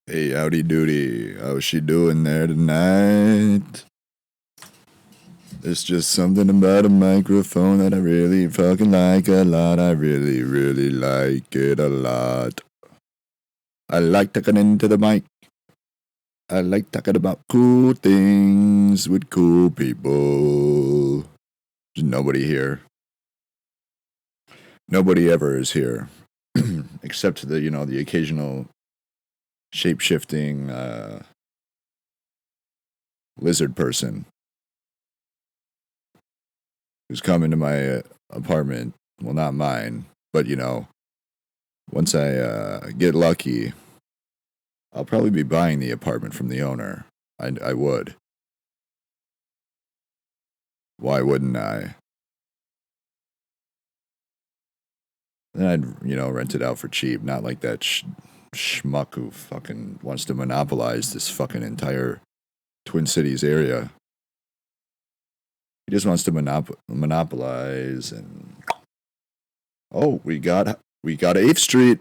Hey, howdy doody. How's she doing there tonight? It's just something about a microphone that I really fucking like a lot. I really, really like it a lot. I like talking into the mic. I like talking about cool things with cool people. There's nobody here. Nobody ever is here. Except the occasional shape-shifting lizard person who's come into my apartment. Well, not mine, but once I get lucky, I'll probably be buying the apartment from the owner. I would. Why wouldn't I? Then I'd rent it out for cheap, not like that schmuck who fucking wants to monopolize this fucking entire Twin Cities area. He just wants to monopolize and we got 8th Street.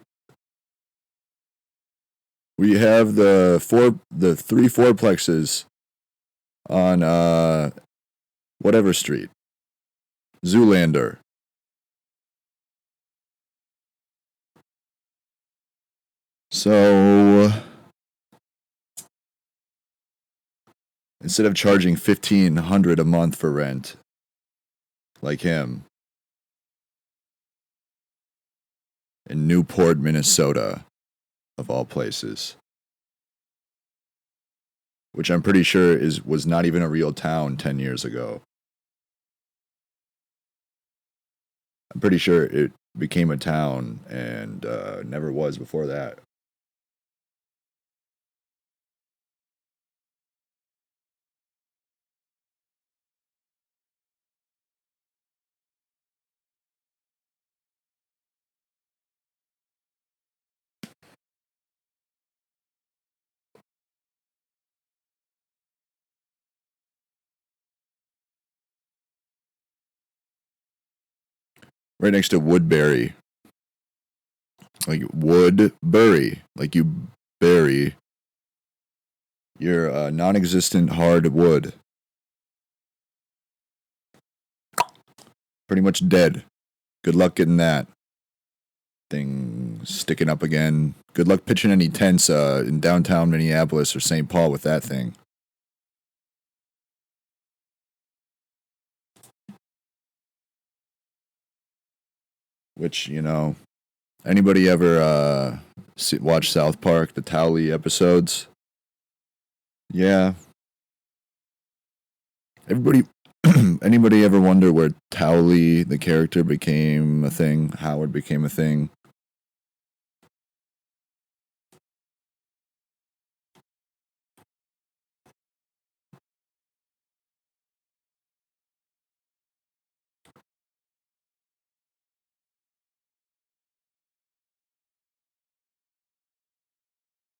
We have the three fourplexes on whatever street. Zoolander. So instead of charging $1,500 a month for rent, like him, in Newport, Minnesota, of all places, which I'm pretty sure was not even a real town 10 years ago. I'm pretty sure it became a town and never was before that. Right next to Woodbury. Like Woodbury. Like you bury your non-existent hard wood. Pretty much dead. Good luck getting that thing sticking up again. Good luck pitching any tents in downtown Minneapolis or St. Paul with that thing. Which, anybody ever watch South Park, the Towley episodes? Yeah. Anybody ever wonder where Towley, the character, became a thing? How it became a thing?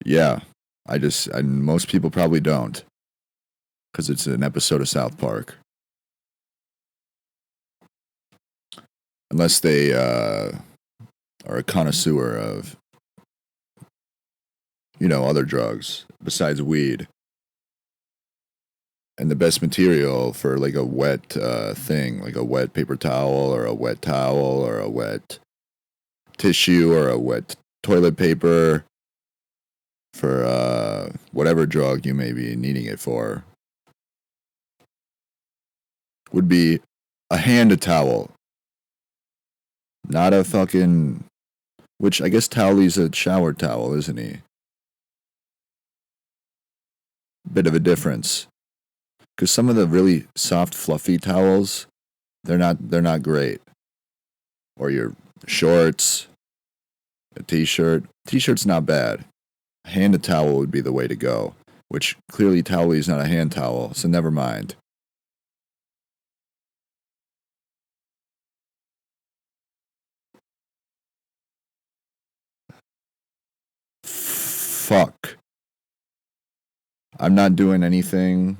Yeah. Most people probably don't. Because it's an episode of South Park. Unless they are a connoisseur of, other drugs besides weed. And the best material for like a wet thing, like a wet paper towel or a wet towel or a wet tissue or a wet toilet paper for whatever drug you may be needing it for, would be a hand towel. Not a fucking... Which I guess Towley's a shower towel, isn't he? Bit of a difference. Because some of the really soft, fluffy towels, they're not great. Or your shorts, a t-shirt. T-shirt's not bad. A hand towel would be the way to go. Which clearly Towley's not a hand towel, so never mind. Fuck. I'm not doing anything.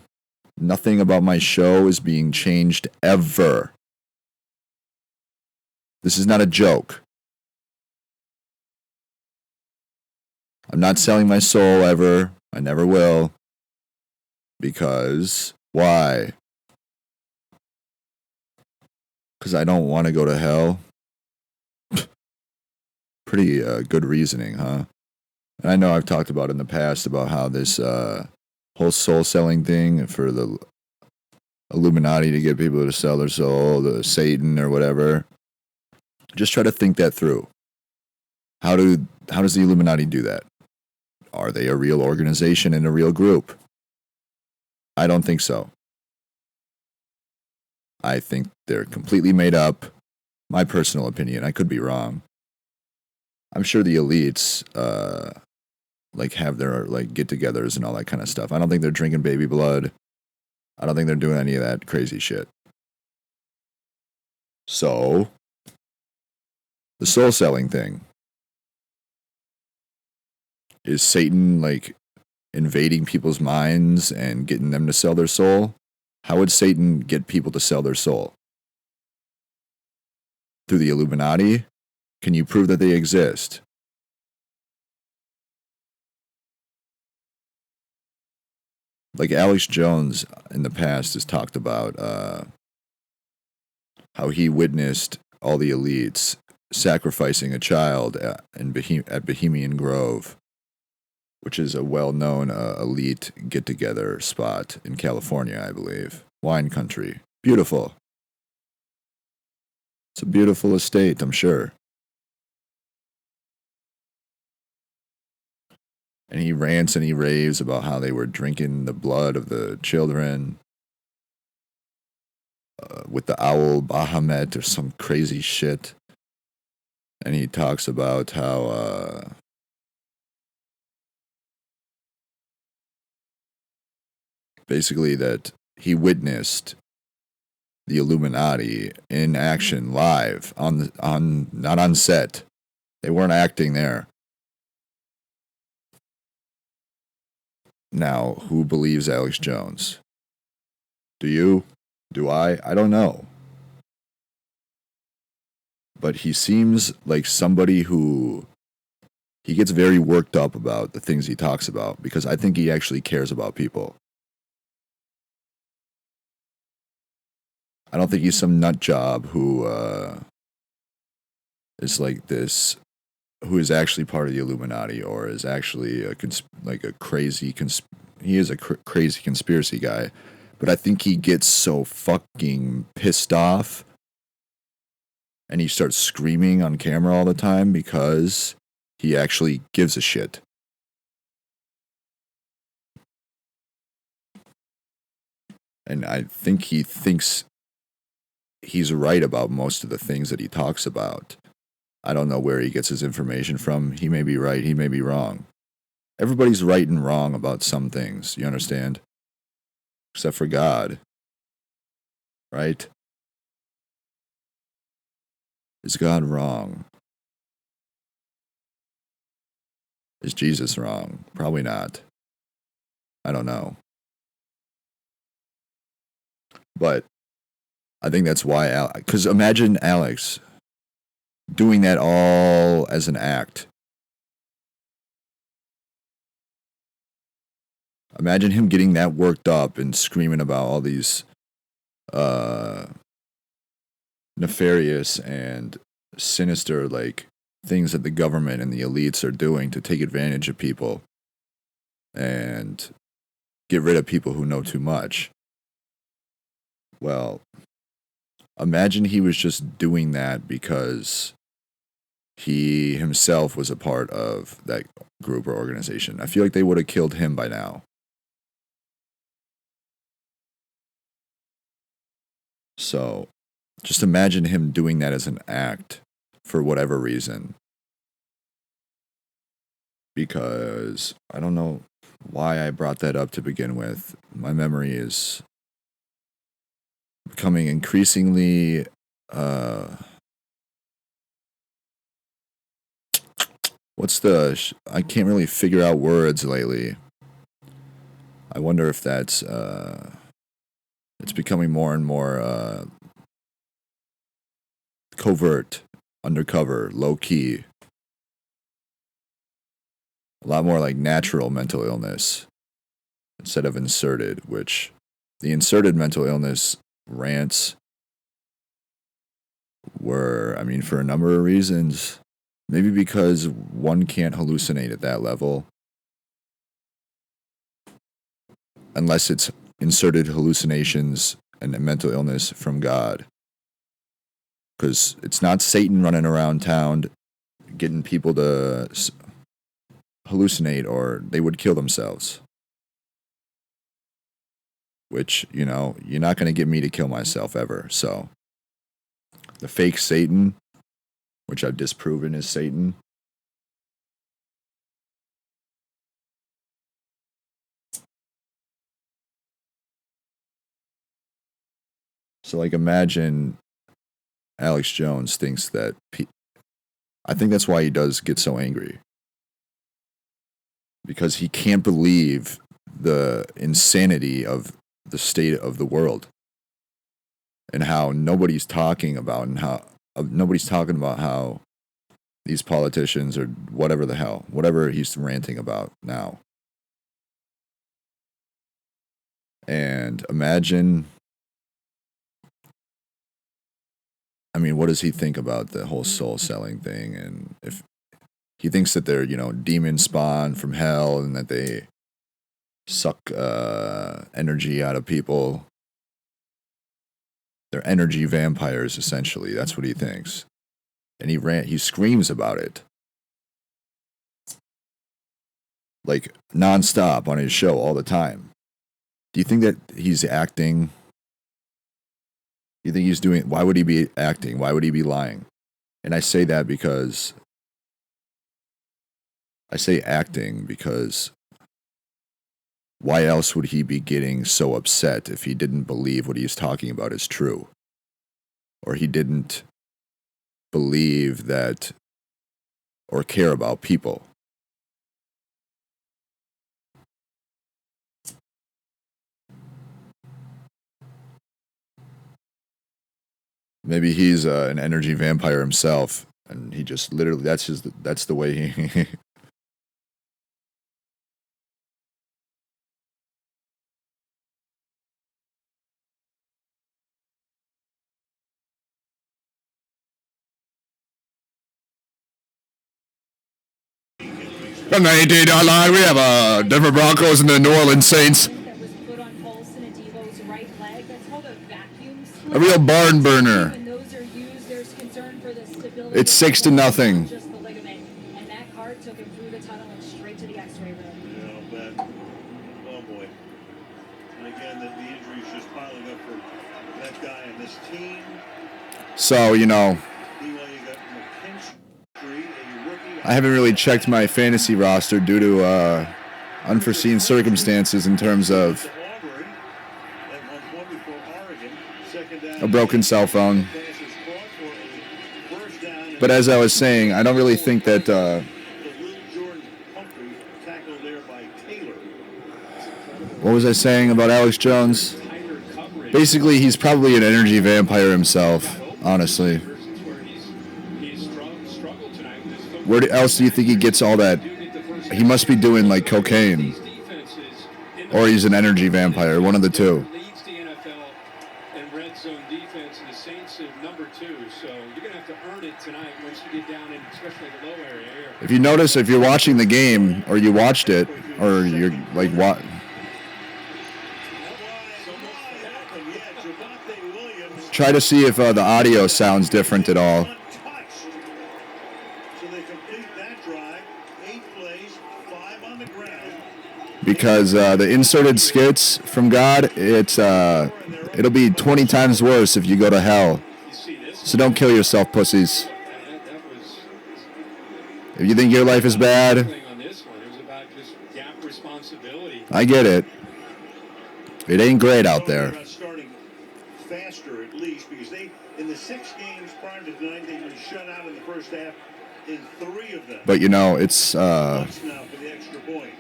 Nothing about my show is being changed ever. This is not a joke. I'm not selling my soul ever. I never will. Because why? Because I don't want to go to hell. Pretty good reasoning, huh? And I know I've talked about in the past about how this whole soul selling thing for the Illuminati to get people to sell their soul, the Satan or whatever. Just try to think that through. How does the Illuminati do that? Are they a real organization and a real group? I don't think so. I think they're completely made up. My personal opinion. I could be wrong. I'm sure the elites have their get-togethers and all that kind of stuff. I don't think they're drinking baby blood. I don't think they're doing any of that crazy shit. So, the soul selling thing. Is Satan invading people's minds and getting them to sell their soul? How would Satan get people to sell their soul? Through the Illuminati? Can you prove that they exist? Like Alex Jones in the past has talked about how he witnessed all the elites sacrificing a child at Bohemian Grove, which is a well-known elite get-together spot in California, I believe. Wine country. Beautiful. It's a beautiful estate, I'm sure. And he rants and he raves about how they were drinking the blood of the children with the owl Bahamut or some crazy shit. And he talks about how basically that he witnessed the Illuminati in action live on not on set. They weren't acting there. Now, who believes Alex Jones? Do you? Do I? I don't know. But he seems like somebody who he gets very worked up about the things he talks about because I think he actually cares about people. I don't think he's some nut job who is like this, who is actually part of the Illuminati or is actually a crazy he is a crazy conspiracy guy. But I think he gets so fucking pissed off and he starts screaming on camera all the time because he actually gives a shit. And I think he thinks he's right about most of the things that he talks about. I don't know where he gets his information from. He may be right, he may be wrong. Everybody's right and wrong about some things, you understand? Except for God. Right? Is God wrong? Is Jesus wrong? Probably not. I don't know. But I think that's why, because imagine Alex doing that all as an act. Imagine him getting that worked up and screaming about all these nefarious and sinister things that the government and the elites are doing to take advantage of people and get rid of people who know too much. Well, imagine he was just doing that because he himself was a part of that group or organization. I feel like they would have killed him by now. So, just imagine him doing that as an act for whatever reason. Because I don't know why I brought that up to begin with. My memory is becoming increasingly I can't really figure out words lately. I wonder if that's it's becoming more and more covert, undercover, low key. A lot more like natural mental illness instead of inserted, which the inserted mental illness rants were, I mean, for a number of reasons. Maybe because one can't hallucinate at that level unless it's inserted hallucinations and mental illness from God. Because it's not Satan running around town getting people to hallucinate or they would kill themselves. Which, you know, you're not going to get me to kill myself ever. So, the fake Satan, which I've disproven is Satan. So, like, imagine Alex Jones thinks that... I think that's why he does get so angry. Because he can't believe the insanity of the state of the world. And how nobody's talking about how these politicians or whatever he's ranting about now. And imagine, I mean, what does he think about the whole soul selling thing? And if he thinks that they're, you know, demon spawn from hell and that they suck energy out of people. They're energy vampires, essentially. That's what he thinks. And he screams about it. Like, nonstop on his show all the time. Do you think that he's acting? Do you think he's doing... Why would he be acting? Why would he be lying? And I say that because... I say acting because... Why else would he be getting so upset if he didn't believe what he's talking about is true? Or he didn't believe that or care about people? Maybe he's an energy vampire himself, and he just literally, that's the way he... From the 18 line, we have Denver Broncos and the New Orleans Saints. A real barn burner. It's 6-0. So, you know, I haven't really checked my fantasy roster due to unforeseen circumstances in terms of a broken cell phone. But as I was saying, I don't really think that... what was I saying about Alex Jones? Basically, he's probably an energy vampire himself, honestly. Where else do you think he gets all that? He must be doing like cocaine. Or he's an energy vampire, one of the two. If you notice, if you're watching the game, or you watched it, or you're like, what? Try to see if the audio sounds different at all. Because the inserted skits from God, it'll be 20 times worse if you go to hell. So don't kill yourself, pussies. If you think your life is bad, I get it. It ain't great out there. Faster at least, because they, in the 6 games prior to tonight, they were shut out in the first half in 3 of them. But you know, it's now for the extra point.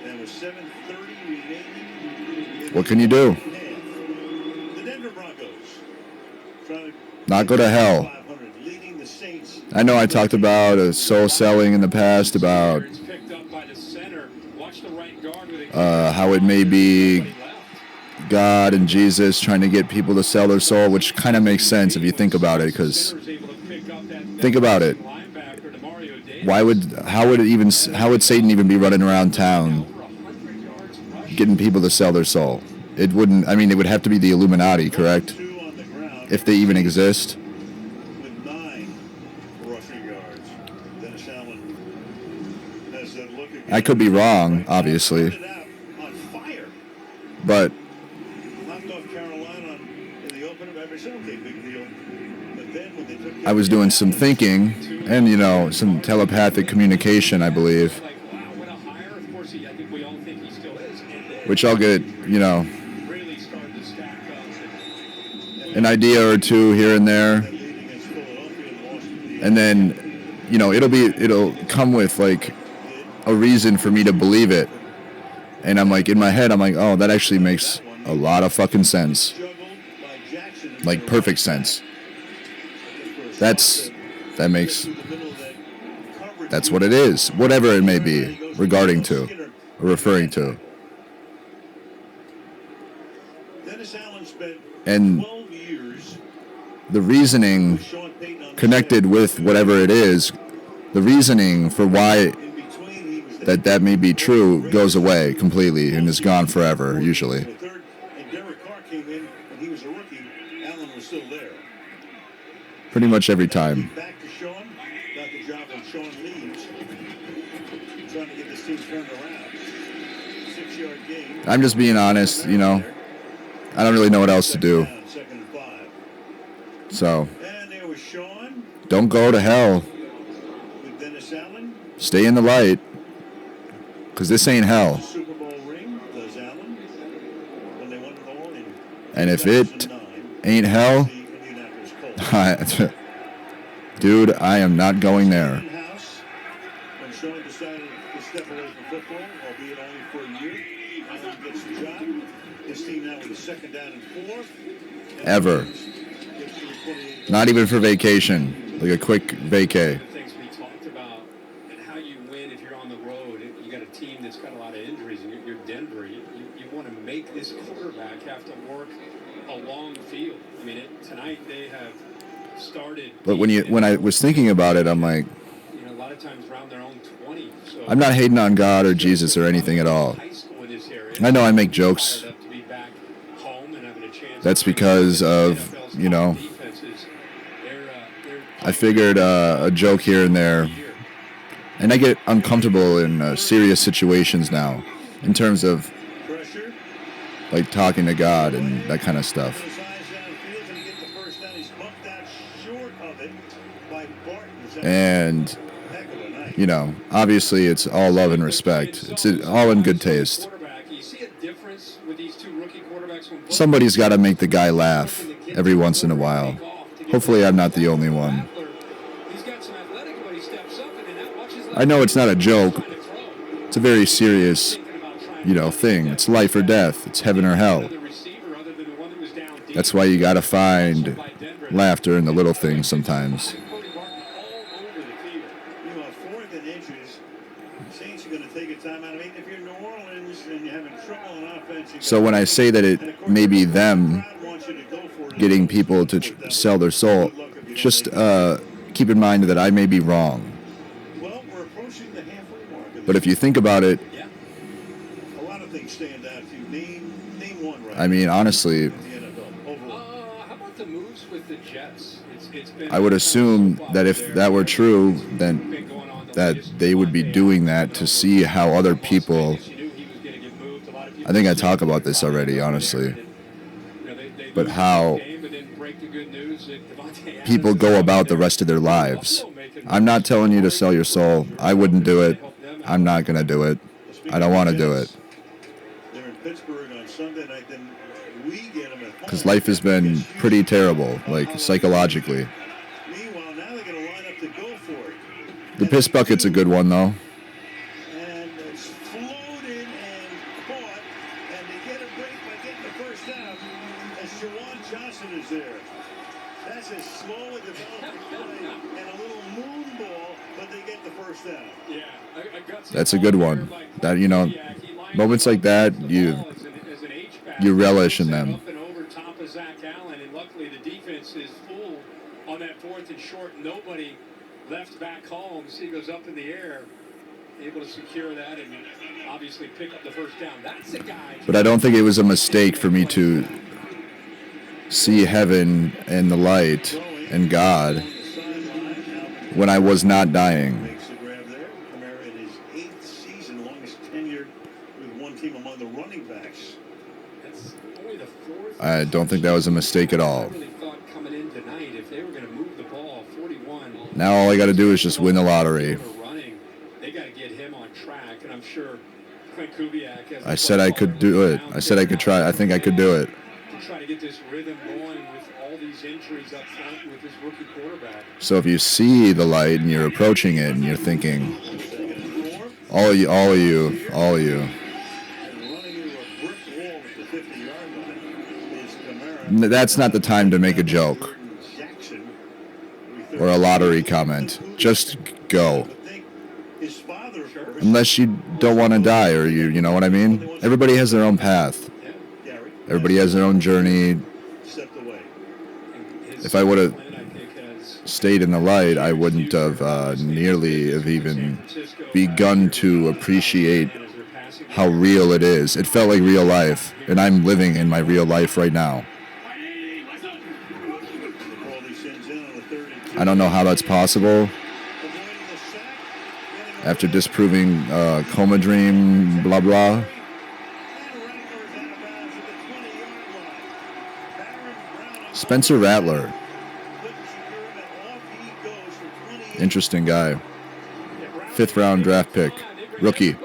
And with 7:30 remaining, what can you do? The Denver Broncos trying to not go to hell. Leading the Saints I know I talked about soul selling in the past, about how it may be God and Jesus trying to get people to sell their soul, which kind of makes sense if you think about it, because think about it. How would Satan even be running around town getting people to sell their soul? It wouldn't, I mean, it would have to be the Illuminati, correct? If they even exist. With 9 rushing yards. Dennis Allen has that look again. I could be wrong, obviously. On fire. But Knocked off Carolina in the opener. Okay, big deal. But then when they took I was doing some thinking and, you know, some telepathic communication, I believe. Which I'll get, you know, an idea or two here and there. And then, you know, it'll come with like a reason for me to believe it. And I'm like, in my head, I'm like, oh, that actually makes a lot of fucking sense. Like perfect sense. That's what it is. Whatever it may be regarding to or referring to. And the reasoning connected with whatever it is, the reasoning for why that may be true goes away completely and is gone forever, usually. Pretty much every time. I'm just being honest, you know. I don't really know what else to do. So, don't go to hell. Stay in the light. Because this ain't hell. And if it ain't hell, dude, I am not going there. Ever. Not even for vacation. Like a quick vacay. Things we talked about and how you win if you're on the road. You got a team that's got a lot of injuries and you're Denver. You want to make this quarterback have to work a long field. I mean, tonight they have started. But when I was thinking about it, I'm like, a lot of times around their own 20. So I'm not hating on God or Jesus or anything at all. I know I make jokes. That's because of, you know, I figured a joke here and there. And I get uncomfortable in serious situations now in terms of like talking to God and that kind of stuff. And, you know, obviously it's all love and respect. It's all in good taste. Somebody's got to make the guy laugh every once in a while. Hopefully I'm not the only one. I know it's not a joke. It's a very serious, you know, thing. It's life or death. It's heaven or hell. That's why you got to find laughter in the little things sometimes. So when I say that it may be them getting people to sell their soul, just keep in mind that I may be wrong. But if you think about it, I mean, honestly, I would assume that if that were true, then that they would be doing that to see how other people... I think I talk about this already, honestly. But how people go about the rest of their lives. I'm not telling you to sell your soul. I wouldn't do it. I'm not going to do it. I don't want to do it. Because life has been pretty terrible, like psychologically. The piss bucket's a good one, though. That's a good one. That, you know, moments like that, you relish in them. Up and over top of Zach Allen, and luckily the defense is full on that 4th and short. Nobody left back home. So he goes up in the air, able to secure that and obviously pick up the first down. That's a guy. But I don't think it was a mistake for me to see heaven and the light and God when I was not dying. Makes the grab there. Kamara in his 8th season, longest tenured with one team among the running backs. That's only the 4th. I don't think that was a mistake at all. I really thought coming in tonight, if they were going to move the ball 41. Now all I got to do is just win the lottery. They got to get him on track, and I'm sure Clint Kubiak has. I said I could do it. I said I could try. I think I could do it. To try to get this rhythm going with all these injuries up front with this rookie quarterback. So if you see the light and you're approaching it and you're thinking, all of you. And running into a brick wall at the 50-yard line is Kamara. That's not the time to make a joke Jackson. or a lottery comment. Just go. His father, Unless you don't want to die, or you know what I mean? Everybody has their own path. Gary, Everybody has their own journey. stepped away. If I would have stayed in the light, I wouldn't have nearly have even begun to appreciate how real it is. It felt like real life, and I'm living in my real life right now. I don't know how that's possible. After disproving coma dream, blah, blah. Spencer Rattler. Interesting guy. 5th round draft pick. Rookie.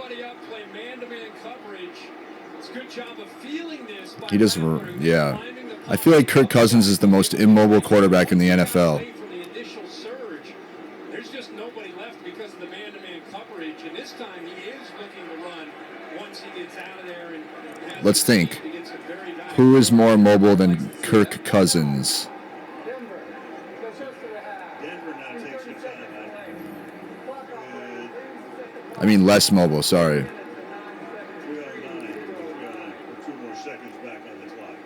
He just, yeah. I feel like Kirk Cousins is the most immobile quarterback in the NFL. Let's think. Who is more mobile than Kirk Cousins? I mean, less mobile, sorry. 2 more seconds back on the clock.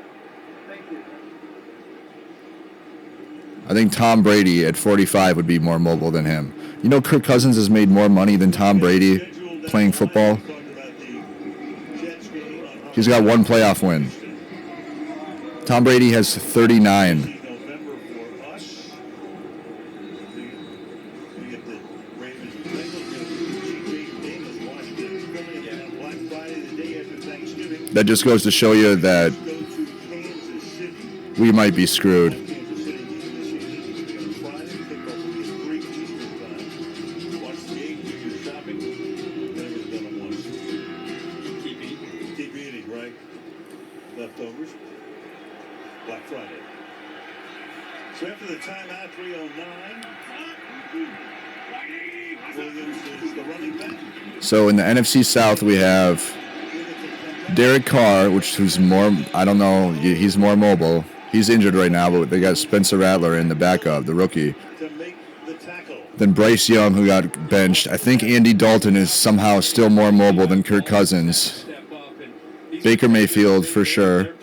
I think Tom Brady at 45 would be more mobile than him. You know, Kirk Cousins has made more money than Tom Brady playing football. He's got 1 playoff win. Tom Brady has 39. That just goes to show you that we might be screwed. Leftovers. Black Friday. So after the timeout, 3:09. Williams is the running back. So in the NFC South, we have Derek Carr, who's more, I don't know, he's more mobile. He's injured right now, but they got Spencer Rattler in the backup, the rookie. To make the tackle. Then Bryce Young, who got benched. I think Andy Dalton is somehow still more mobile than Kirk Cousins. Baker Mayfield for sure.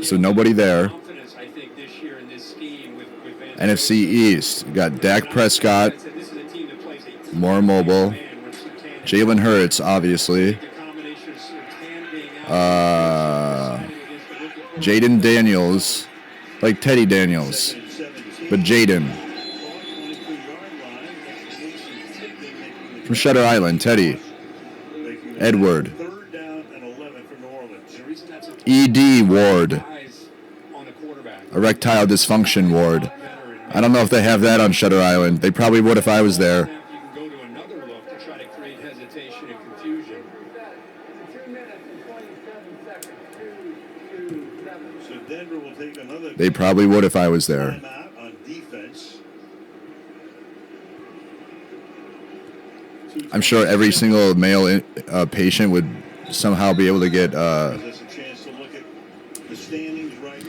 So nobody there. NFC East, you got Dak Prescott, more mobile. Jalen Hurts, obviously. Jaden Daniels, like Teddy Daniels, but Jaden. From Shutter Island, Teddy. Edward. ED Ward. Erectile dysfunction ward. I don't know if they have that on Shutter Island. They probably would if I was there. They probably would if I was there. I'm sure every single male patient would somehow be able to get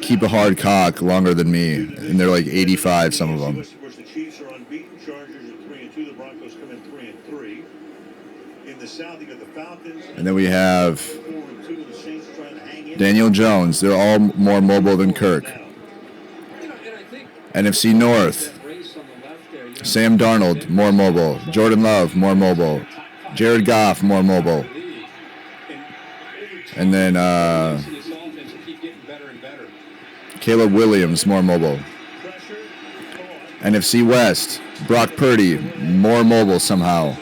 keep a hard cock longer than me, and they're like 85, some of them. The Chiefs are unbeaten. Chargers at 3-2. The Broncos come in 3-3. the South, you got the Falcons. And then we have 4-2, the Saints trying to hang in. Daniel Jones. They're all more mobile than Kirk. NFC North. Sam Darnold, more mobile. Jordan Love, more mobile. Jared Goff, more mobile. And then Caleb Williams, more mobile. NFC West, Brock Purdy, more mobile somehow.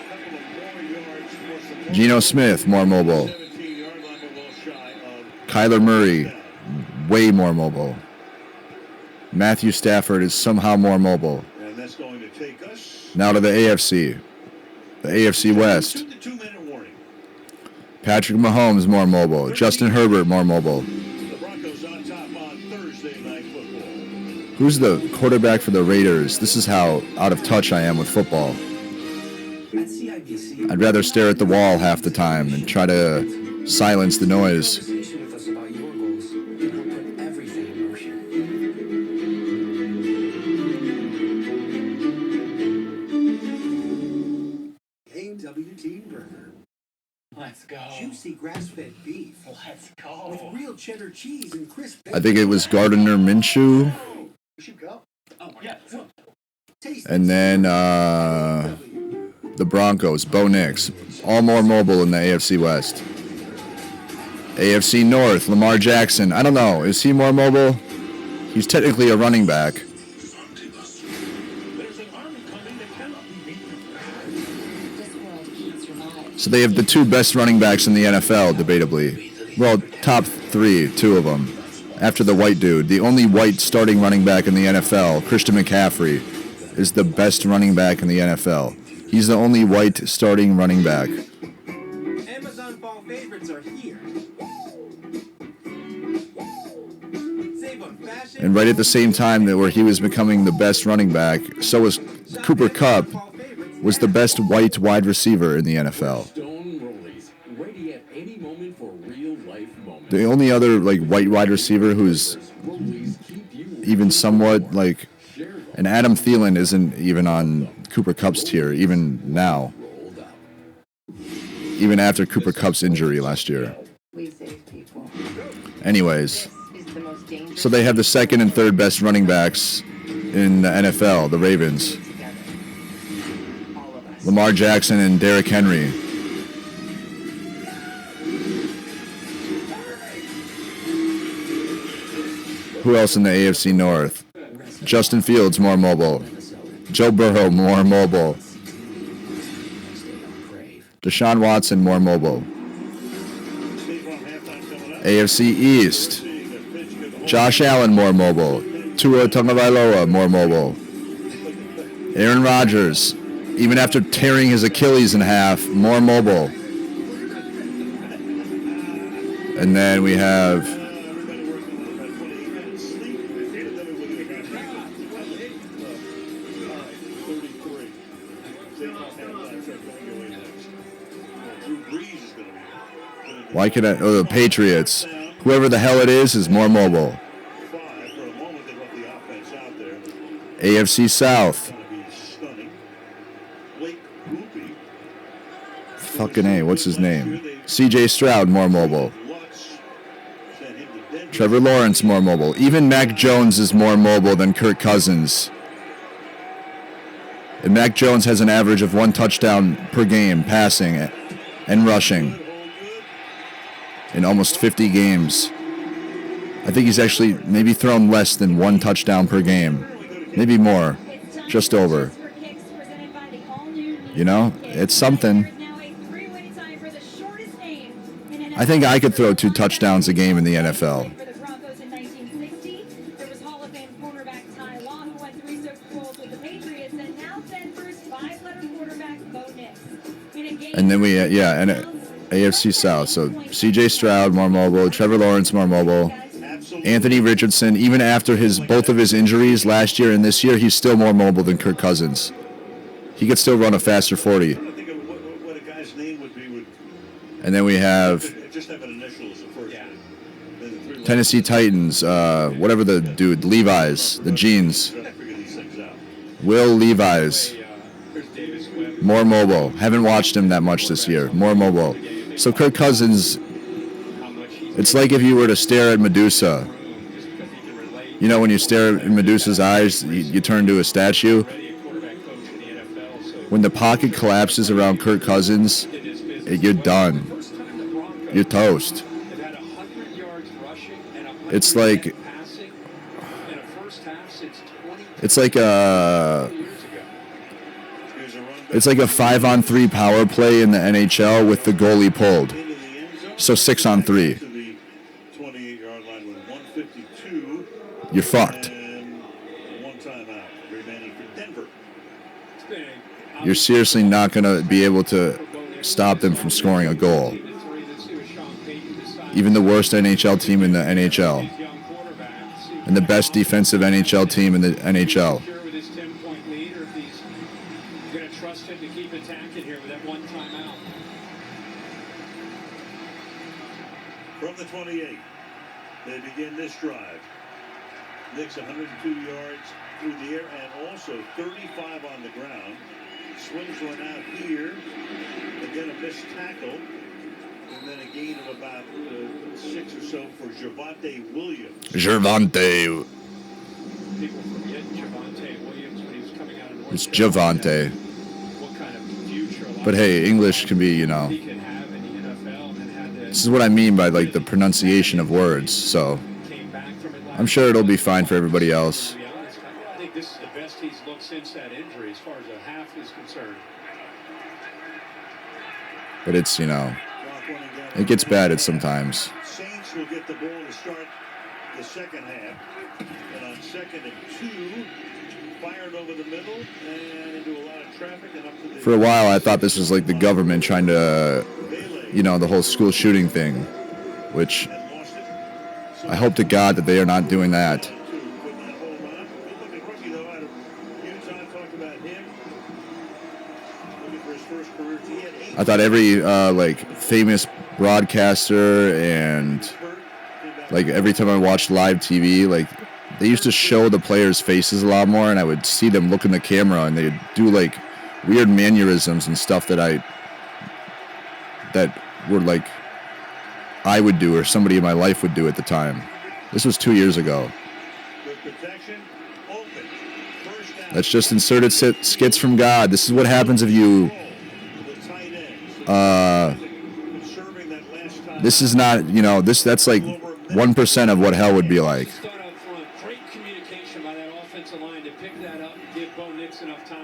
Geno Smith, more mobile. Kyler Murray, way more mobile. Matthew Stafford is somehow more mobile. And that's going to take us Now to the AFC. The AFC West. to the 2-minute warning. Patrick Mahomes, more mobile. Justin Herbert, more mobile. The Broncos on top on Thursday Night Football. Who's the quarterback for the Raiders? This is how out of touch I am with football. I'd rather stare at the wall half the time and try to silence the noise. Let's go. Juicy grass-fed beef. Let's go. With real cheddar cheese and crisp I think it was Gardner Minshew. We should go. Oh, yeah. Taste And then the Broncos, Bo Nix. All more mobile in the AFC West. AFC North, Lamar Jackson. I don't know. Is he more mobile? He's technically a running back. There's an army coming that cannot be beaten. This world can't survive. So they have the two best running backs in the NFL, debatably. Well, top three, two of them. After the white dude. The only white starting running back in the NFL, Christian McCaffrey, is the best running back in the NFL. He's the only white starting running back. Amazon fall favorites are here. Save on fashion. And right at the same time that where he was becoming the best running back, so was Cooper Kupp, was the best white wide receiver in the NFL. Stone Rollies, ready at any moment for real life moments. The only other white wide receiver who's even somewhat and Adam Thielen isn't even on Cooper Kupp's tier, even now. Even after Cooper Kupp's injury last year. We save people. Anyways, This is the most dangerous so they have the second and third best running backs in the NFL, the Ravens. together. All of us. Lamar Jackson and Derrick Henry. Who else in the AFC North? Justin Fields, more mobile. Joe Burrow, more mobile. Deshaun Watson, more mobile. AFC East. Josh Allen, more mobile. Tua Tagovailoa, more mobile. Aaron Rodgers, even after tearing his Achilles in half, more mobile. And then we have why could I? Oh, the Patriots. Whoever the hell it is more mobile. AFC South. Fucking A, what's his name? CJ Stroud, more mobile. Trevor Lawrence, more mobile. Even Mac Jones is more mobile than Kirk Cousins. And Mac Jones has an average of 1 touchdown per game, passing and rushing, in almost 50 games. I think he's actually maybe thrown less than 1 touchdown per game. Maybe more. Just over. You know, it's something. I think I could throw 2 touchdowns a game in the NFL. And then we, and AFC South. So CJ Stroud, more mobile. Trevor Lawrence, more mobile. Anthony Richardson, even after both of his injuries last year and this year, he's still more mobile than Kirk Cousins. He could still run a faster 40. What a guy's name would be. And then we have Just have an initial as the first name. Tennessee Titans, whatever the dude, Levi's, the jeans. Figure these things out. Will Levi's. There's Davis Webb. More mobile. Haven't watched him that much this year. More mobile. So Kirk Cousins, it's like if you were to stare at Medusa. You know, when you stare at Medusa's eyes, you turn to a statue. When the pocket collapses around Kirk Cousins, you're done. You're toast. It's like a 5-on-3 power play in the NHL with the goalie pulled. So 6-on-3. You're fucked. You're seriously not going to be able to stop them from scoring a goal. Even the worst NHL team in the NHL. And the best defensive NHL team in the NHL. From the 28, they begin this drive. Knicks 102 yards through the air and also 35 on the ground. Swings one out here. Again, a missed tackle. And then a gain of about 6 or so for Javonte Williams. Javonte. People forget Javonte Williams when he was coming out of North It's Carolina. Javonte. What kind of future But hey, English can be, you know. he could have in the NFL and had This is what I mean by like the pronunciation of words. So came back from it last I'm sure it'll be fine for everybody else. To be honest, I think this is the best he's looked since that injury as far as a half is concerned. But it's, you know, it gets bad at sometimes. Saints will get the ball to start the second half. And on 2nd and 2, fired over the middle and into a lot of traffic and up to the... For a while, I thought this was like the government trying to, you know, the whole school shooting thing, which I hope to God that they are not doing that. I thought every like famous broadcaster and like every time I watched live TV, like they used to show the players' faces a lot more, and I would see them look in the camera and they'd do like weird mannerisms and stuff that were like I would do or somebody in my life would do at the time. This was 2 years ago. That's just inserted skits from God. This is what happens if you this is not, you know, that's like 1% of what hell would be like.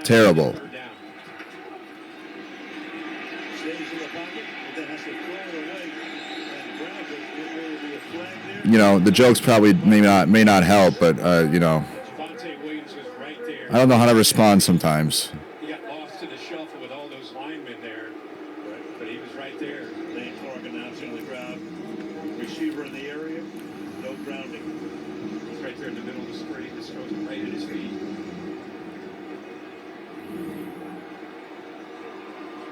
Terrible. You know, the jokes probably may not help, but you know, I don't know how to respond sometimes. He got lost in the shuffle with all those linemen there, but he was right there. Lane Clark announcing the crowd. Receiver in the area, no grounding. He's right there in the middle of the screen. This goes right at his feet.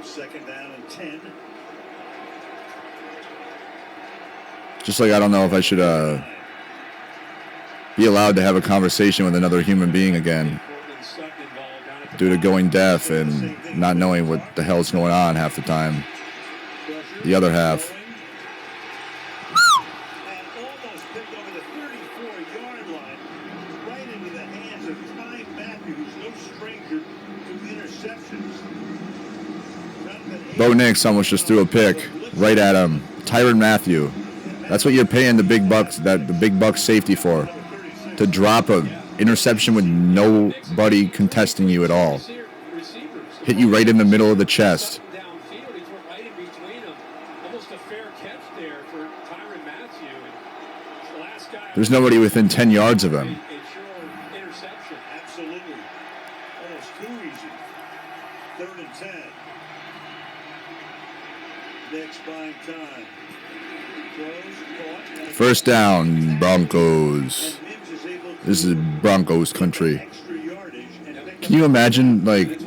2nd down and 10. Just like I don't know if I should be allowed to have a conversation with another human being again due to going deaf and not knowing what the hell's going on half the time. The other half. And almost picked over the 34-yard line, right into the hands of Ty Matthews, no stranger to interceptions. Bo Nix almost just threw a pick right at him. Tyrann Mathieu. That's what you're paying the big bucks safety for. To drop a interception with nobody contesting you at all. Hit you right in the middle of the chest. Downfield, he threw right in between them. Almost a fair catch there for Tyrann Mathieu. The last guy. There's nobody within 10 yards of him. A sure interception. Absolutely. Almost too easy. 3rd and 10. Next buying time. Throws, caught, First down, Broncos. and Mims is able to This is Broncos country. extra yardage and pick Can you imagine, like,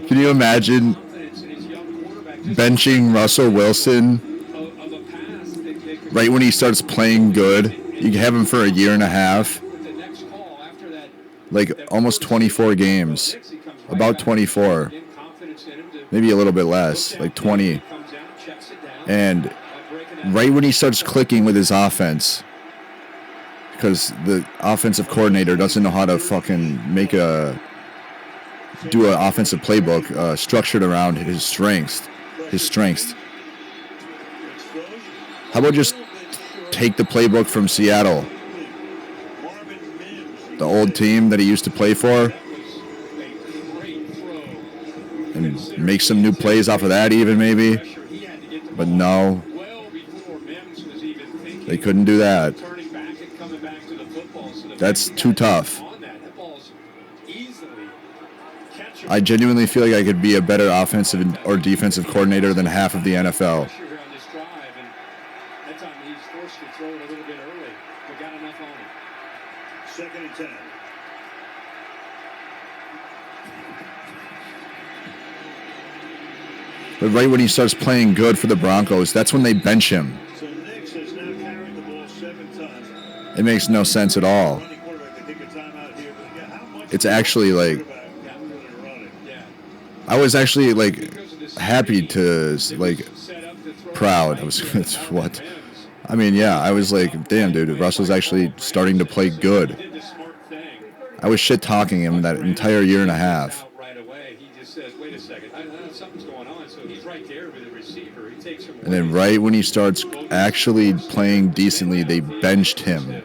can you imagine Confidence in his young quarterback. Just benching Russell Wilson of a pass that could right when he starts playing good? You can have him for a year and a half, with the next call after that. like almost 24 games. Dixie comes about 24, maybe a little bit less, like 20. And right when he starts clicking with his offense, because the offensive coordinator doesn't know how to fucking do an offensive playbook structured around his strengths. How about just take the playbook from Seattle, the old team that he used to play for, and make some new plays off of that even maybe? But no, they couldn't do that. That's too tough. I genuinely feel like I could be a better offensive or defensive coordinator than half of the NFL. Second and 10. But right when he starts playing good for the Broncos, that's when they bench him. So Nix has now carried the ball 7 times. It makes no sense at all. It's actually like, I was actually like happy to like proud. I was what? I mean, yeah, I was like, damn, dude, Russell's actually starting to play good. I was shit talking him that entire year and a half. And then right when he starts actually playing decently, they benched him.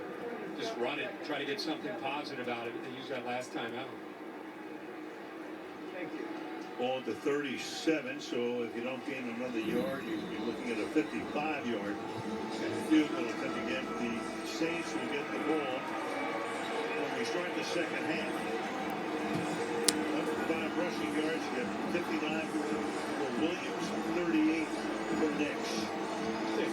Just run it, try to get something positive out of it. They used that last time out. Thank you. Ball at the 37, so if you don't gain another yard, you'd be looking at a 55-yard field goal attempt again. The Saints will get the ball when we start the second half. 105 rushing yards, you have 59 for Williams, 38 for Nix.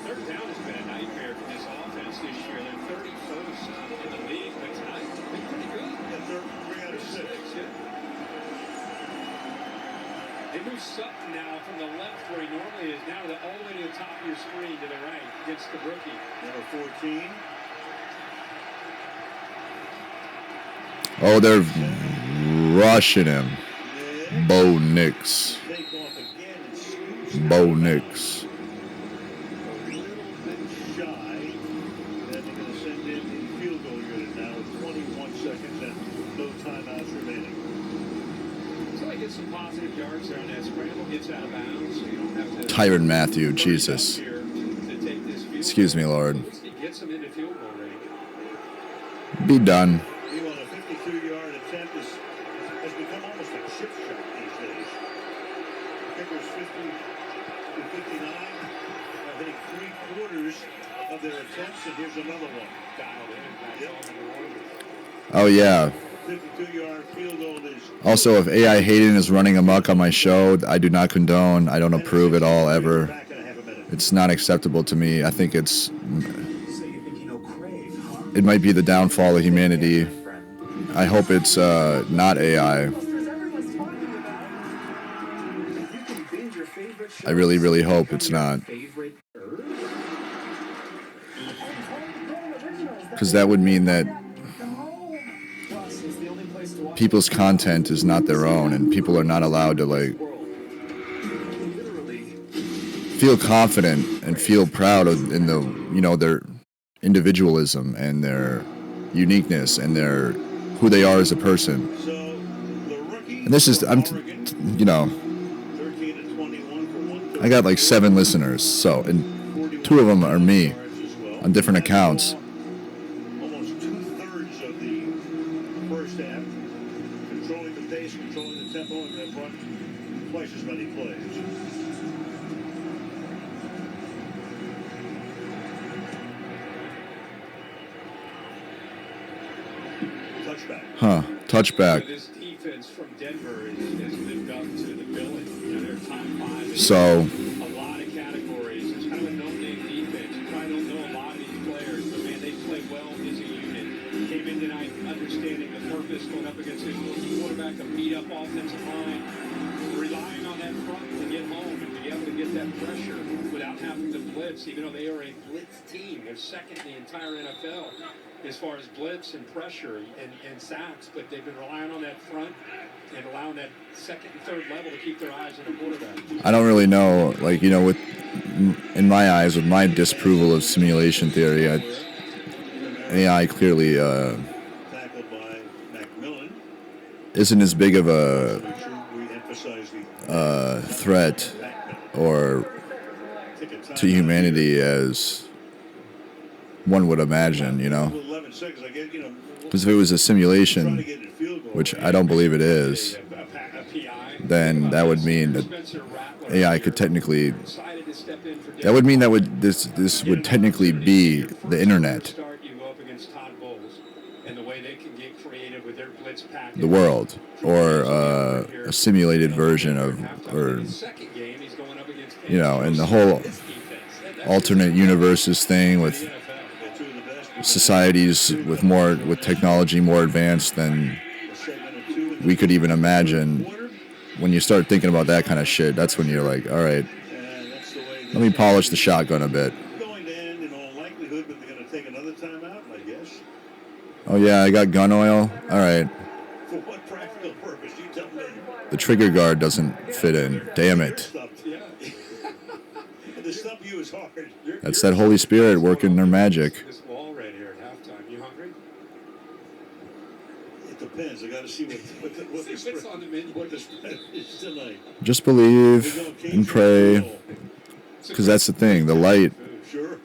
Third down has been a nightmare for this offense this year. They're 31st in the league, but tonight they've been pretty good. Yeah, they're 3 out of 6. Yeah. They move Sutton now from the left where he normally is, now all the way to the top of your screen to the right against the rookie. Number 14. Oh, they're rushing him. Bo Nix. Take off again. Bo Nix. A little bit shy. And they're going to send in the field goal unit now with 21 seconds and no timeouts remaining. So I get some positive yards there on that scramble, gets out of bounds, so you don't have to... Tyrann Mathieu, Jesus. Excuse me, Lord. Gets them into field goal range. Be done. Meanwhile, a 52-yard attempt has become almost a chip shot these days. Kickers 50 to 59 are hitting 3/4 of their attempts, and here's another one. Dialed in. Yep. Oh, yeah. 52-yard field goal is... Also, if AI Hayden is running amok on my show, I do not condone. I don't approve at all, ever. It's not acceptable to me. I think it's... It might be the downfall of humanity. I hope it's not AI. I really, really hope it's not. Because that would mean that people's content is not their own, and people are not allowed to, like, feel confident and feel proud of, in the, you know, their individualism and their uniqueness and their who they are as a person. And this is, you know, I got like 7 listeners, so, and 2 of them are me on different accounts. Almost 2/3 of the first half, controlling the pace, controlling the tempo, and they've run twice as many plays. Touchback. Huh. Touchback. This defense from Denver has lived up to the billing. You know, they're top 5 So, in a lot of categories. It's kind of a no-name defense. You probably don't know a lot of these players, but man, they play well as a unit. Came in tonight understanding the purpose, going up against his rookie quarterback, a beat-up offensive line, relying on that front to get home and be able to get create that pressure without having to blitz, even though they are a blitz team. They're second in the entire NFL as far as blitz and pressure and sacks, but they've been relying on that front and allowing that second and third level to keep their eyes on the quarterback. I don't really know, like, you know, with in my eyes, with my disapproval of simulation theory, AI clearly Tackled by Macmillan. isn't as big of a Make sure we emphasize the threat or to humanity as one would imagine, you know. 11 seconds. I get, you know, Because if it was a trying to simulation, get in field goal which range. I don't believe it is, then that would mean that AI could technically. That would mean that this would technically be the internet, the world, or a simulated version of, or you know, and the whole alternate universes thing with societies with technology more advanced than we could even imagine. When you start thinking about that kind of shit, that's when you're like, all right, let me polish the shotgun a bit. Going to end in all likelihood, but they're going to take another timeout, I guess. Oh yeah, I got gun oil. All right, For what practical purpose? You tell me. the trigger guard doesn't fit in. Damn You're it. stumped. Yeah. And to stump you is hard. That's that Holy Spirit working their magic. This wall right here at halftime. You hungry? It depends. I got to see what See what's on the menu. what the spread is tonight. Just believe and pray, because that's the thing. The light, Sure.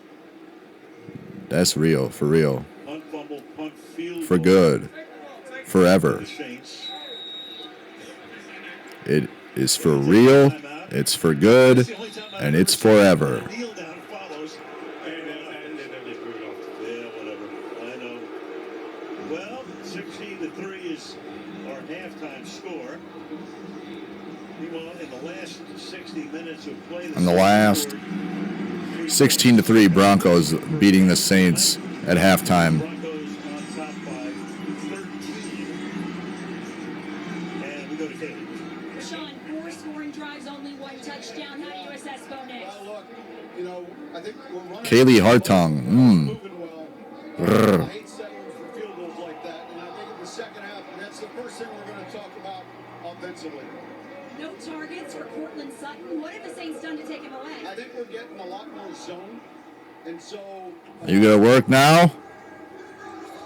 that's real, for real, Punt, fumble, punt, field for goal good, for forever. the Saints. It is for real, it's for good, It's the only time I've and ever it's seen forever. a kneel down follows. And then they'll get booed off. Yeah, whatever. I know. Well, 16-3 is our halftime score. Meanwhile, in the last 60 minutes of play, In the last 16-3, Broncos beating the Saints at halftime. Broncos on top by 13. And we go to Kaylee. Sean, 4 scoring drives, only 1 touchdown. How do you assess Bo Nix? Well, look, you know, I think we're running. Kaylee Hartung. Moving well. Brr. I hate settling for field goals like that, and I think in the second half, that's the first thing we're going to talk about offensively. No targets for Cortland Sutton. What have the Saints done to take him away? I think we're getting a lot more zone, and so Are you gonna work now?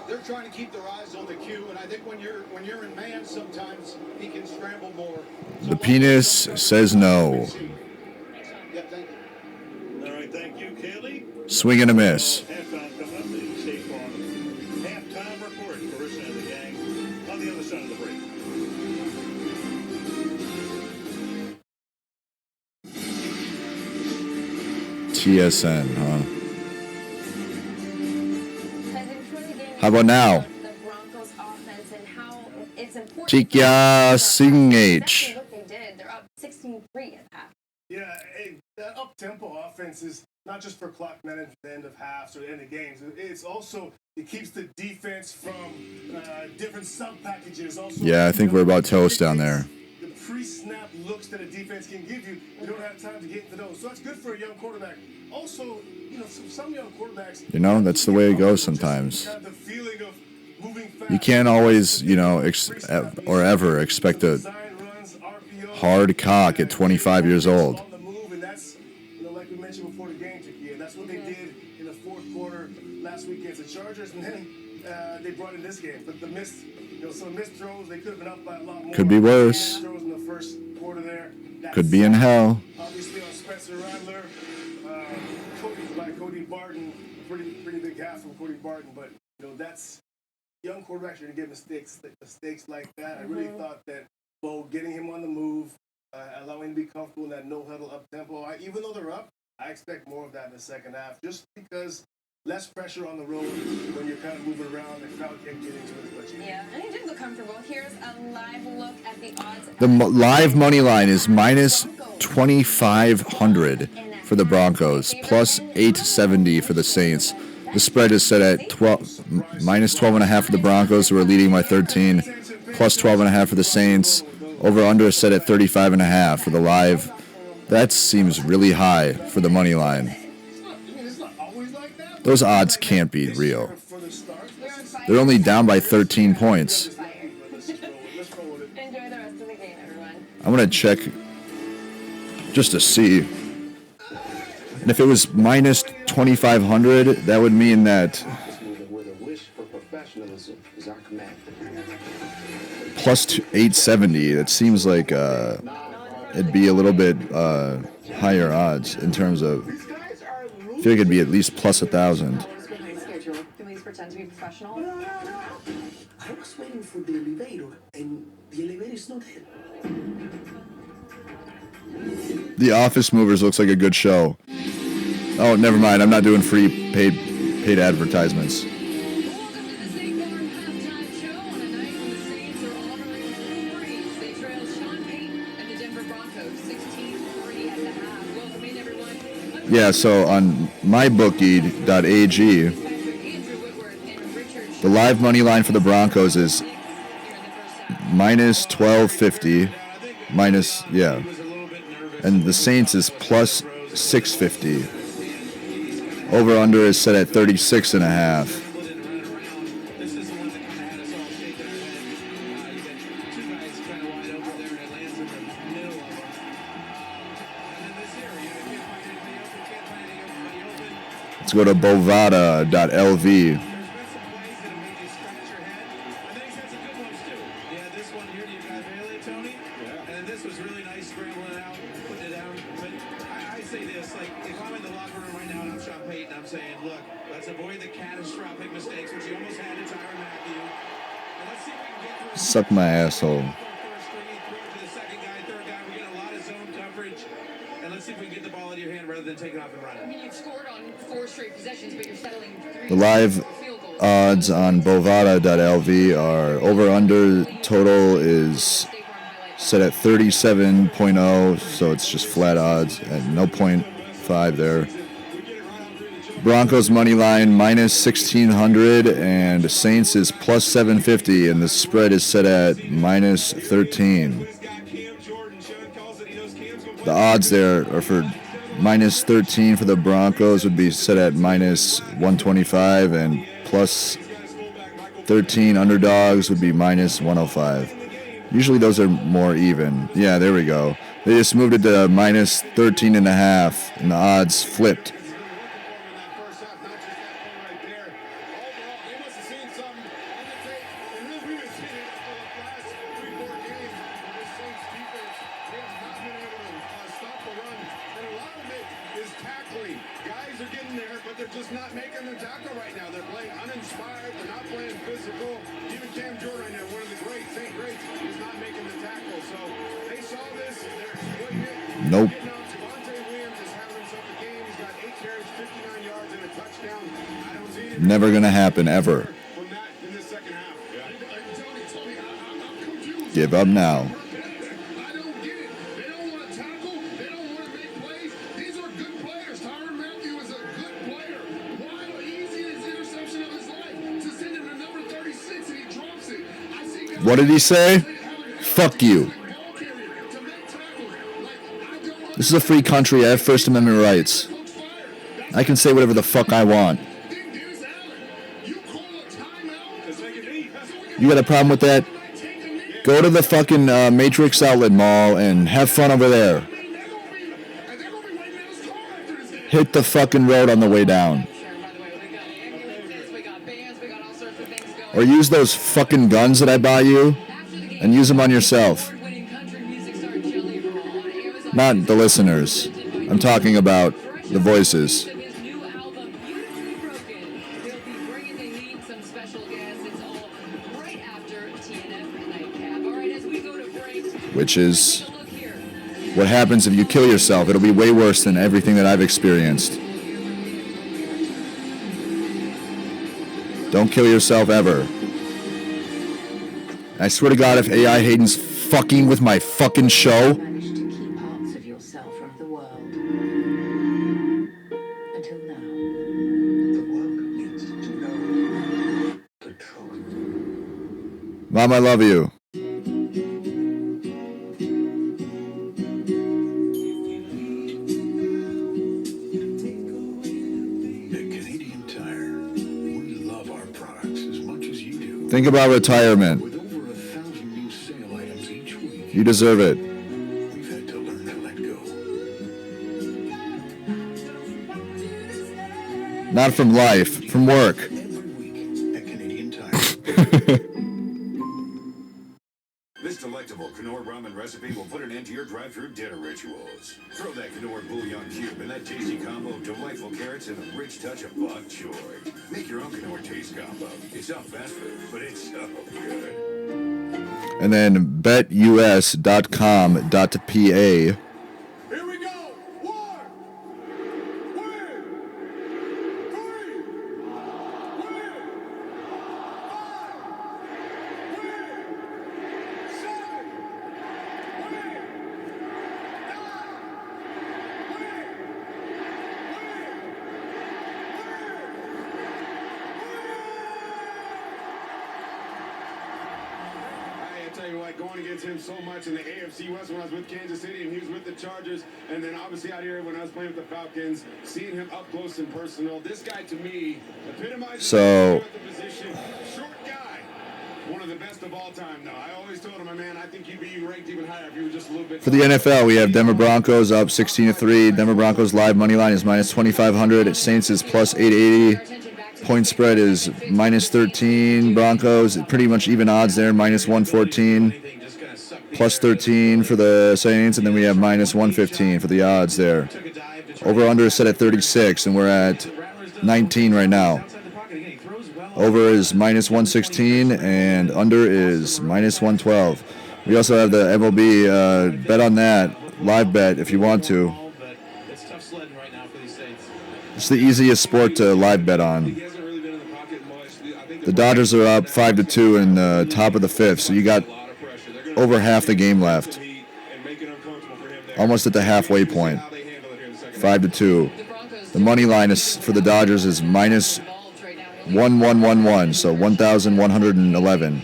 they're trying to keep their eyes on the cue. And I think when you're in man, sometimes he can scramble more. So The penis says no. Yeah, thank you. All right, thank you, Kaylee. Swing and a miss. Halftime coming up. The State Farm halftime report for us and the gang on the other side of the break. TSN, huh? How about now? The Broncos offense and how it's important. Chikia Singh H. What they did, they're up 16-3 at half. Yeah, that up-tempo offense is not just for clock management at the end of halves or the end of games. It's also, it keeps the defense from different sub-packages. Also, Yeah, I think we're about toast down there. The pre-snap looks that a defense can give you, you don't have time to get into those. So that's good for a young quarterback. Also, you know, some young quarterbacks... You know, that's the way it goes sometimes. Kind of the feeling of moving fast. You can't always, you know, or ever expect a hard cock at 25 years old. On the move, and that's, you know, like we mentioned before the game, Chicky, and that's what they did in the fourth quarter last week against the Chargers, and then they brought in this game. But the missed, you know, some missed throws, they could have been up by a lot more. Could be worse. Missed throws in the first quarter there. Could be in hell. Obviously on Spencer Rattler, Cody Barton, pretty big half from Cody Barton, but you know that's young quarterbacks are gonna get mistakes like that. I really thought that Bo getting him on the move, allowing him to be comfortable in that no huddle up tempo. Even though they're up, I expect more of that in the second half, just because less pressure on the road when you're kind of moving around. The crowd can't get into it as much. Yeah, and he did look comfortable. Here's a live look at the odds. The live money line is minus 2,500 for the Broncos, plus 870 for the Saints. The spread is set at minus 12.5 for the Broncos, who are leading by 13, plus 12.5 for the Saints. Over under is set at 35.5 for the live That seems really high for the money line. Those odds can't be real. They're only down by 13 points. Enjoy the rest of the game, everyone. I'm going to check just to see. And if it was minus 2,500, that would mean that plus 870, that seems like it'd be a little bit higher odds in terms of, I feel like it'd be at least plus 1,000. Can we pretend to be professional? I was waiting for the elevator, and the elevator is not here. The Office Movers looks like a good show. Oh, never mind. I'm not doing free paid advertisements. Welcome to the State Farm halftime show on a night when the Saints are honoring Drew Brees. They trail Sean Payton and the Denver Broncos 16-3 at the half. Welcome in, everyone. Yeah, so on mybookie.ag, the live money line for the Broncos is minus 1250, and the Saints is plus 650. Over under is set at 36 and a half. Let's go to bovada.lv. Suck my asshole. The live odds on bovada.lv are over under total is set at 37.0, so it's just flat odds at no 0.5 there. Broncos money line minus 1,600 and Saints is plus 750, and the spread is set at minus 13. The odds there are for minus 13 for the Broncos would be set at minus 125, and plus 13 underdogs would be minus 105. Usually those are more even. Yeah, there we go. They just moved it to minus 13 and a half, and the odds flipped. Nope. Never gonna happen, ever. Give up now. What did he say? Fuck you. This is a free country. I have First Amendment rights. I can say whatever the fuck I want. You got a problem with that? Go to the fucking Matrix Outlet Mall and have fun over there. Hit the fucking road on the way down. Or use those fucking guns that I bought you and use them on yourself. Not the listeners. I'm talking about the voices. Which is what happens if you kill yourself. It'll be way worse than everything that I've experienced. Don't kill yourself ever. I swear to God, if AI Hayden's fucking with my fucking show, Mom, I love you. Think about retirement. With over 1,000 new sale items each week, You deserve it. we've had to learn to let go. Not from life, from work. Every week at Canadian Tire. This delectable Knorr ramen recipe will put an end to your drive-through dinner rituals. Throw that Knorr bouillon cube in that tasty combo of delightful carrots and a rich touch of bok choy. Make your own Knorr taste combo. It's not fast food, but it's so good. And then betus.com.pa. Here we go. 1, 2, 3, win, 5, 6, 7, 8, 9, 10, 11, 12. I tell you what, going against him so much in the AFC West when I was with Kansas City and he was with the Chargers, and then obviously out here when I was playing with the Falcons, seeing him up close and personal, this guy to me epitomizes the position. Short guy, one of the best of all time. Though I always told him, my man, I think you'd be ranked even higher if you were just a little bit. For the NFL, we have Denver Broncos up 16-3. Denver Broncos live money line is minus 2,500. Saints is plus 880. Point spread is minus 13. Broncos, pretty much even odds there, minus 114. Plus 13 for the Saints, and then we have minus 115 for the odds there. Over-under is set at 36, and we're at 19 right now. Over is minus 116, and under is minus 112. We also have the MLB bet on that, live bet if you want to. It's the easiest sport to live bet on. The Dodgers are up 5-2 in the top of the fifth, so you got over half the game left. Almost at the halfway point. 5-2. The money line is for the Dodgers is minus 1,111, so 1,111.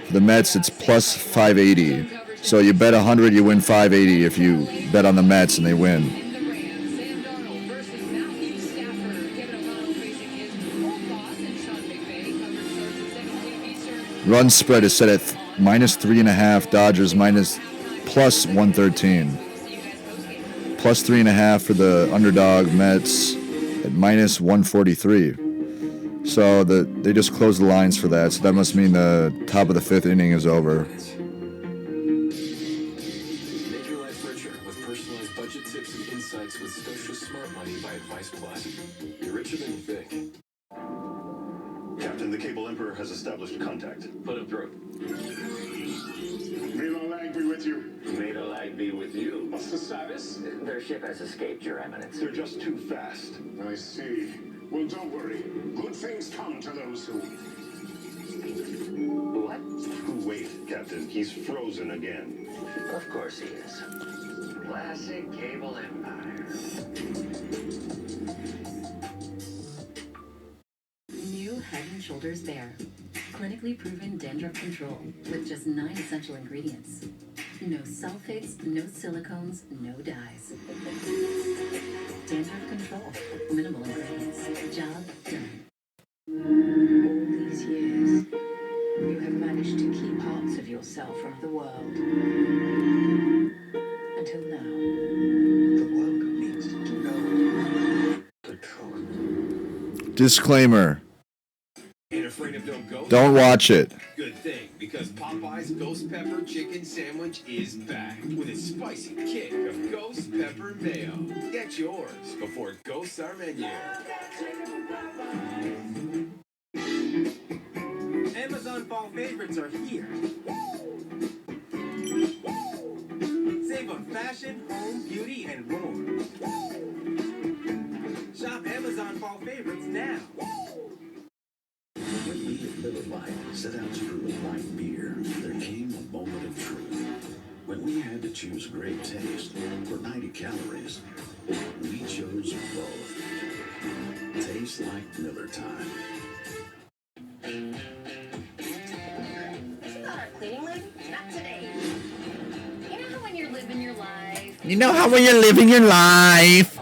For the Mets, it's plus 580. So you bet 100, you win 580 if you bet on the Mets and they win. Run spread is set at minus 3.5. Dodgers plus 113. Plus 3.5 for the underdog Mets at minus 143. So they just closed the lines for that. So that must mean the top of the fifth inning is over. Make your life richer with personalized budget tips and insights with Scotia Smart Money by Advice Plus. You're richer than you think. Captain, the Cable Emperor has established contact. Put him through. May the lag be with you. May the lag be with you. What's the status? Their ship has escaped, Your Eminence. They're just too fast. I see. Well, don't worry. Good things come to those who... What? Wait, Captain. He's frozen again. Of course he is. Classic Cable Empire. New Head & Shoulders Bare. Clinically proven dandruff control with just 9 essential ingredients. No sulfates, no silicones, no dyes. Dandruff control. Minimal ingredients. Job done. All these years, you have managed to keep parts of yourself from the world. Until now. The world needs to know the truth. Disclaimer. Ain't afraid of no ghost? Don't watch it. Good thing, because Popeye's Ghost Pepper Chicken Sandwich is back with its spicy kick of Ghost Pepper Mayo. Get yours before it ghosts our menu. Amazon Fall Favorites are here. Save on fashion, home, beauty, and more. Shop Amazon Fall Favorites now. When we at Miller Lite set out to brew a light beer, there came a moment of truth. When we had to choose great taste for 90 calories, we chose both. Tastes like Miller time. This is not our cleaning lady. Not today. You know how when you're living your life... You know how when you're living your life?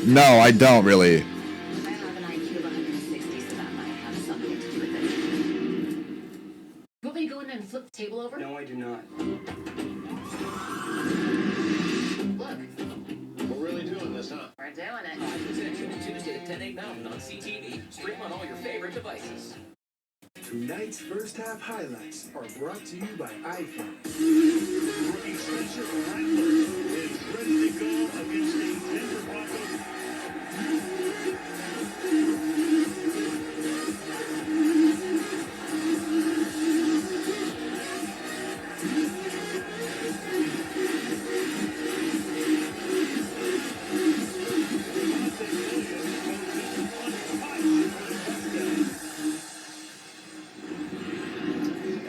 No, I don't really. I have an IQ of 160, so that might have something to do with it. not. Look, we're really doing this, huh? We're doing it. Live potential Tuesday at 10, 8 Mountain on CTV. Stream on all your favorite devices. Tonight's first half highlights are brought to you by iPhone. Rookie Spencer Rattler is ready to go against the Denver Broncos.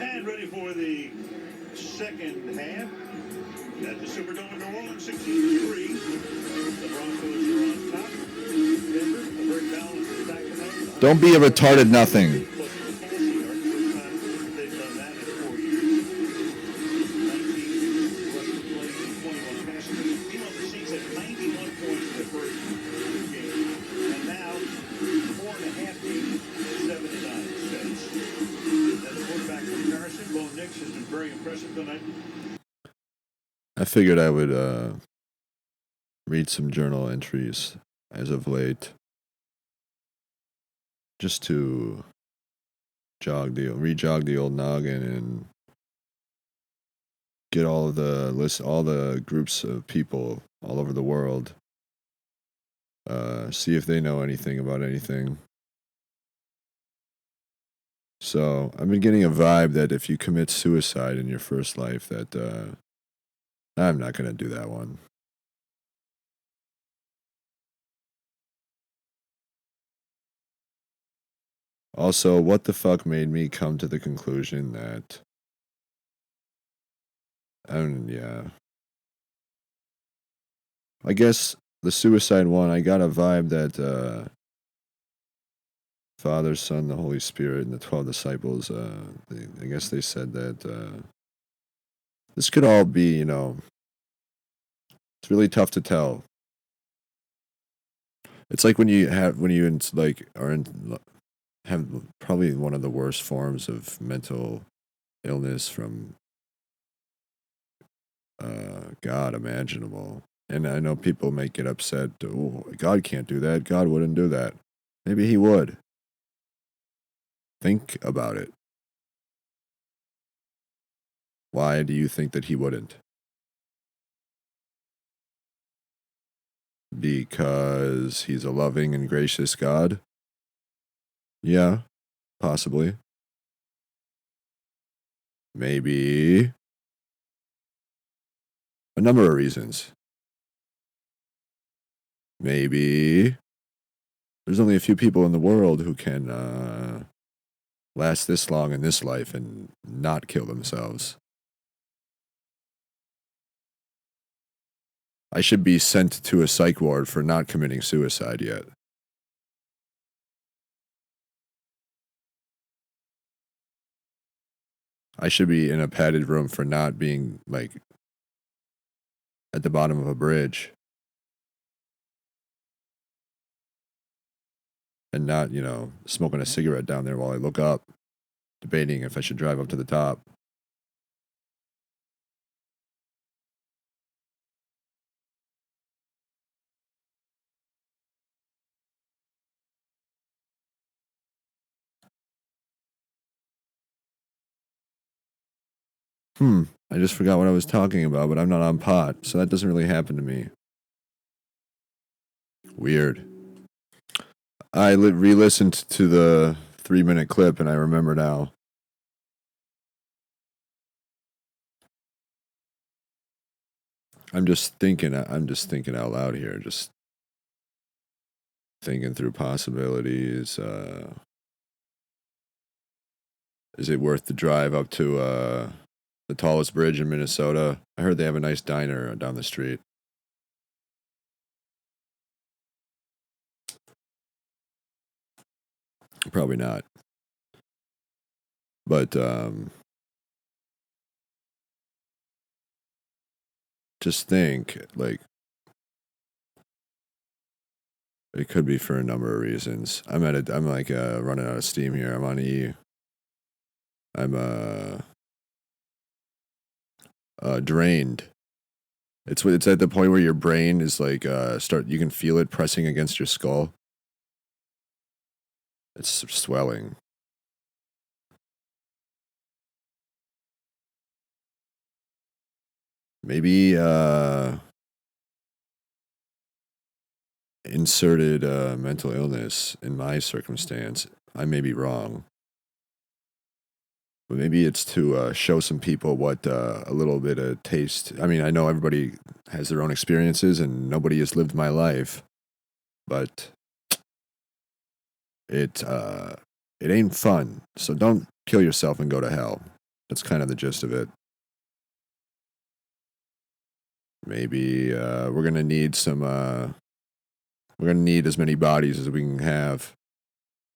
And ready for the second half at the Superdome in New Orleans, 16-3. The Broncos are on top. Denver, a very balanced back to them. Don't be a retarded nothing. They've done that in 4 years. 19 rushing plays, 21 passes. Meanwhile, the Saints had 91 points in the first game. And now, 4.5 games, 79 cents. And the quarterback comparison, Bo Nix has been very impressive tonight. I figured I would read some journal entries as of late, just to re-jog the old noggin and get all the groups of people all over the world, see if they know anything about anything. So I've been getting a vibe that if you commit suicide in your first life, that I'm not gonna do that one. Also, what the fuck made me come to the conclusion that, yeah. I guess the suicide one, I got a vibe that Father, Son, the Holy Spirit, and the 12 disciples, I guess they said that this could all be, it's really tough to tell. It's like when you have probably one of the worst forms of mental illness from God imaginable. And I know people might get upset, oh, God can't do that. God wouldn't do that. Maybe he would. Think about it. Why do you think that he wouldn't? Because he's a loving and gracious God? Yeah, possibly. Maybe. A number of reasons. Maybe. There's only a few people in the world who can last this long in this life and not kill themselves. I should be sent to a psych ward for not committing suicide yet. I should be in a padded room for not being, at the bottom of a bridge. And not, smoking a cigarette down there while I look up, debating if I should drive up to the top. I just forgot what I was talking about, but I'm not on pot, so that doesn't really happen to me. Weird. I re-listened to the 3-minute clip, and I remember now. I'm just thinking out loud here, just thinking through possibilities. Is it worth the drive up to the tallest bridge in Minnesota? I heard they have a nice diner down the street. Probably not. But just think, it could be for a number of reasons. I'm running out of steam here. I'm on E. drained. It's at the point where your brain is like you can feel it pressing against your skull. It's swelling. Maybe inserted mental illness in my circumstance. I may be wrong. But maybe it's to show some people what a little bit of taste. I mean, I know everybody has their own experiences and nobody has lived my life. But it ain't fun. So don't kill yourself and go to hell. That's kind of the gist of it. Maybe we're gonna need we're gonna need as many bodies as we can have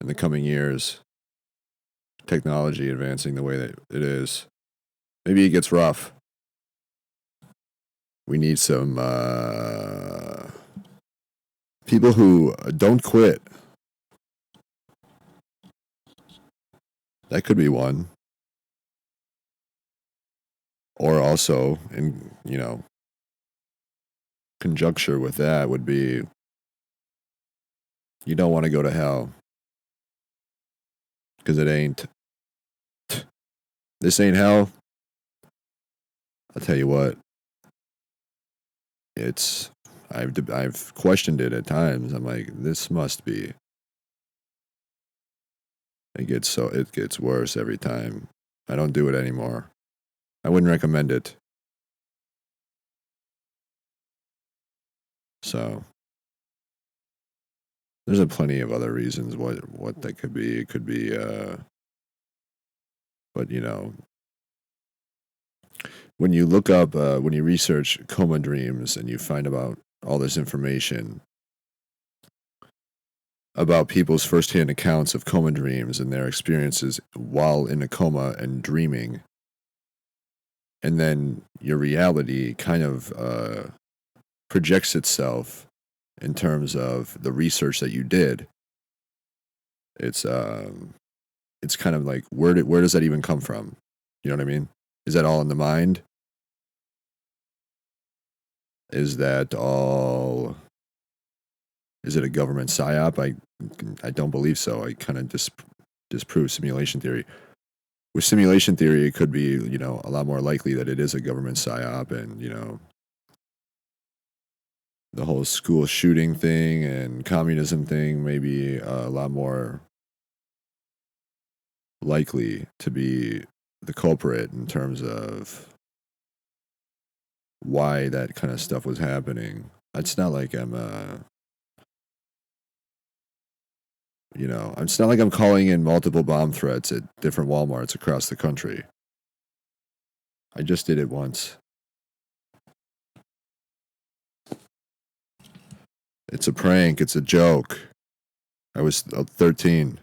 in the coming years. Technology advancing the way that it is. Maybe it gets rough. We need some people who don't quit. That could be one. Or also, in conjuncture with that would be, you don't want to go to hell. Because it ain't. This ain't hell. I'll tell you what. I've questioned it at times. I'm like, this must be. It gets worse every time. I don't do it anymore. I wouldn't recommend it. So there's plenty of other reasons what that could be. It could be but when you look up when you research coma dreams and you find about all this information about people's firsthand accounts of coma dreams and their experiences while in a coma and dreaming, and then your reality kind of projects itself in terms of the research that you did. It's kind of like, where does that even come from? You know what I mean? Is that all in the mind? Is that all? Is it a government psyop? I don't believe so. I kind of disprove simulation theory. With simulation theory, it could be a lot more likely that it is a government psyop, and the whole school shooting thing and communism thing may be a lot more likely to be the culprit in terms of why that kind of stuff was happening. It's not like it's not like I'm calling in multiple bomb threats at different Walmarts across the country. I just did it once. It's a prank. It's a joke. I was 13.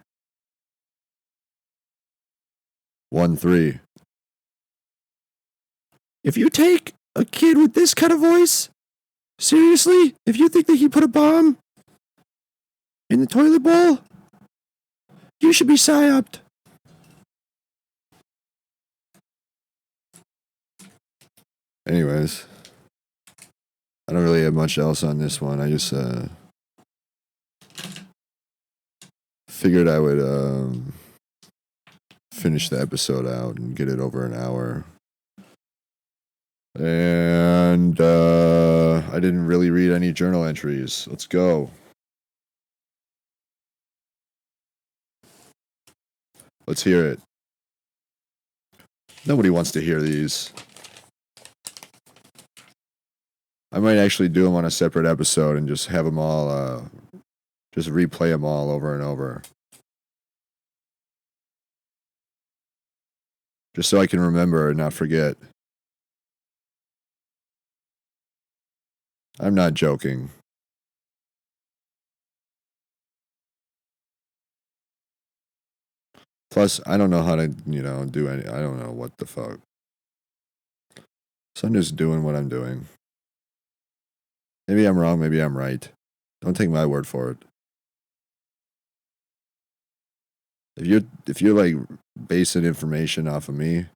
1-3. If you take a kid with this kind of voice seriously, if you think that he put a bomb in the toilet bowl, you should be psyoped. Anyways, I don't really have much else on this one. I just figured I would finish the episode out and get it over an hour. And I didn't really read any journal entries. Let's go. Let's hear it. Nobody wants to hear these. I might actually do them on a separate episode and just have them all, just replay them all over and over. Just so I can remember and not forget. I'm not joking. Plus, I don't know how to, do any. I don't know what the fuck. So I'm just doing what I'm doing. Maybe I'm wrong, maybe I'm right. Don't take my word for it. If you're like basing information off of me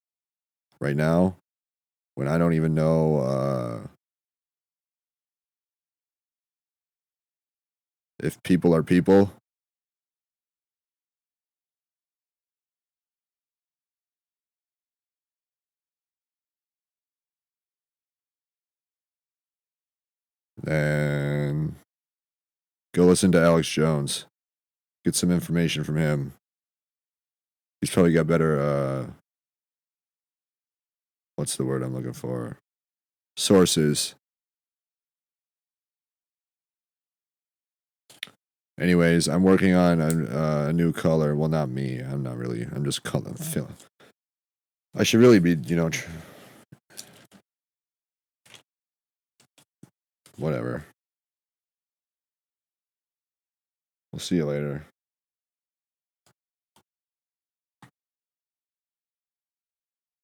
right now, when I don't even know if people are people. Then go listen to Alex Jones. Get some information from him. He's probably got better, what's the word I'm looking for? Sources. Anyways, I'm working on a new color. Well, not me. I'm not really. I'm just feeling. I should really be, whatever. We'll see you later.